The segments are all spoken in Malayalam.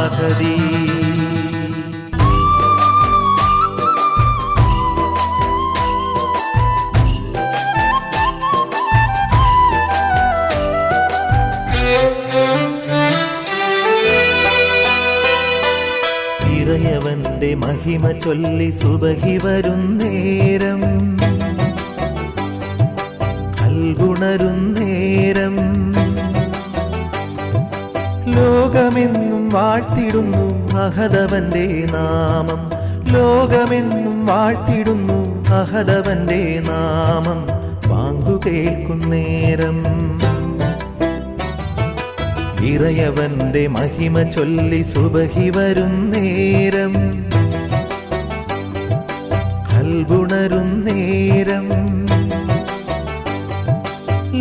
സാധതി. ഇറയവന്റെ മഹിമ ചൊല്ലി സുബഹി വരുന്നേരം, കൽബുണരുന്നേരം, ലോകമെന്നും വാഴ്ത്തിടുന്നു അഹദവന്റെ നാമം. ലോകമെന്നും വാഴ്ത്തിടുന്നു അഹദവന്റെ നാമം. വാങ്കു കേൾക്കുന്നേരം ഇറയവന്റെ മഹിമ ചൊല്ലി സുബഹി വരുന്നേരം, കൽബുണരുന്നേരം,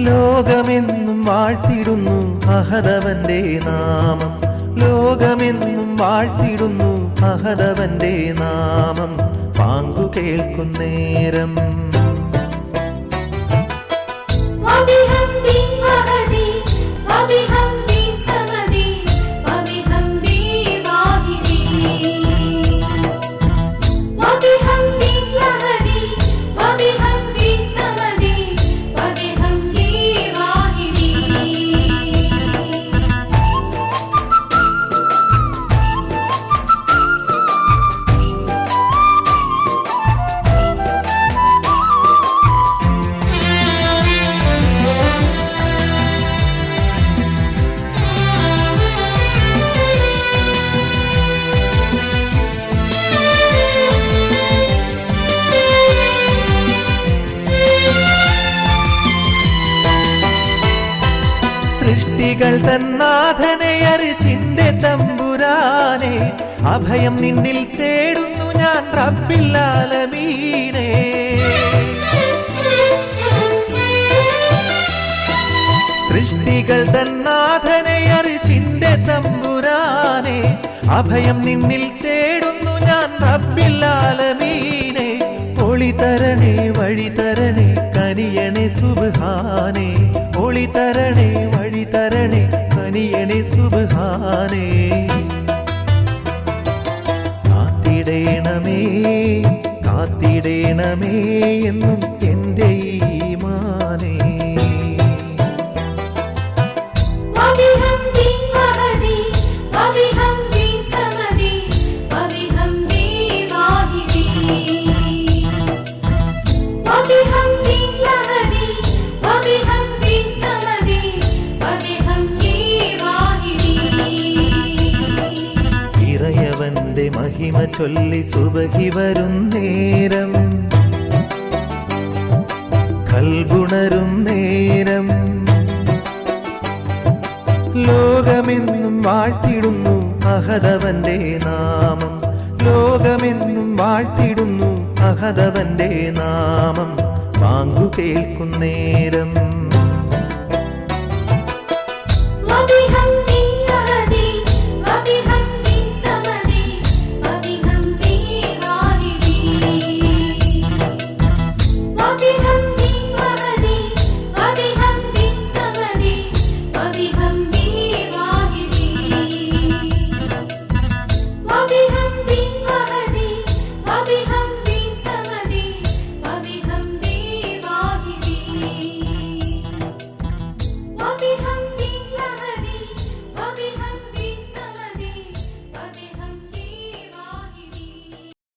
ലോകമെന്നും വാഴ്ത്തിടുന്നു അഹദവന്റെ നാമം. ലോകമെന്നും വാഴ്ത്തിടുന്നു അഹദവന്റെ നാമം. വാങ്കു കേൾക്കുന്നേരം സൃഷ്ടികൾ തന്നാഥനെ അറിച്ചിന്റെ തമ്പുരാനെ, അഭയം നിന്നിൽ തേടുന്നു ഞാൻ റബ്ബിൽ ആലമീനെ. സൃഷ്ടികൾ തന്നാഥനെ അറിച്ചിന്റെ തമ്പുരാനെ, അഭയം നിന്നിൽ തേടുന്നു ഞാൻ റബ്ബിൽ ആലമീനെ. ഒളി തരണേ വഴി തരണേ കനിയണേ സുബ്ഹാനേ. ഒളി തരണേ വഴി തരണേ കനിയണേ സുബ്ഹാനേ. കാത്തിടേണമേ കാത്തിടേണമേ എന്നും എൻ്റെ ഈമാനേ. ഇറയവന്റെ മഹിമ ചൊല്ലി സുബഹി വരുന്നേരം, കൽബുണരും നേരം, ലോകമെന്നും വാഴ്ത്തിടുന്നു അഹദവന്റെ നാമം. ലോകമെന്നും വാഴ്ത്തിടുന്നു അഹദവന്റെ നാമം. വാങ്കു കേൾക്കുന്നേരം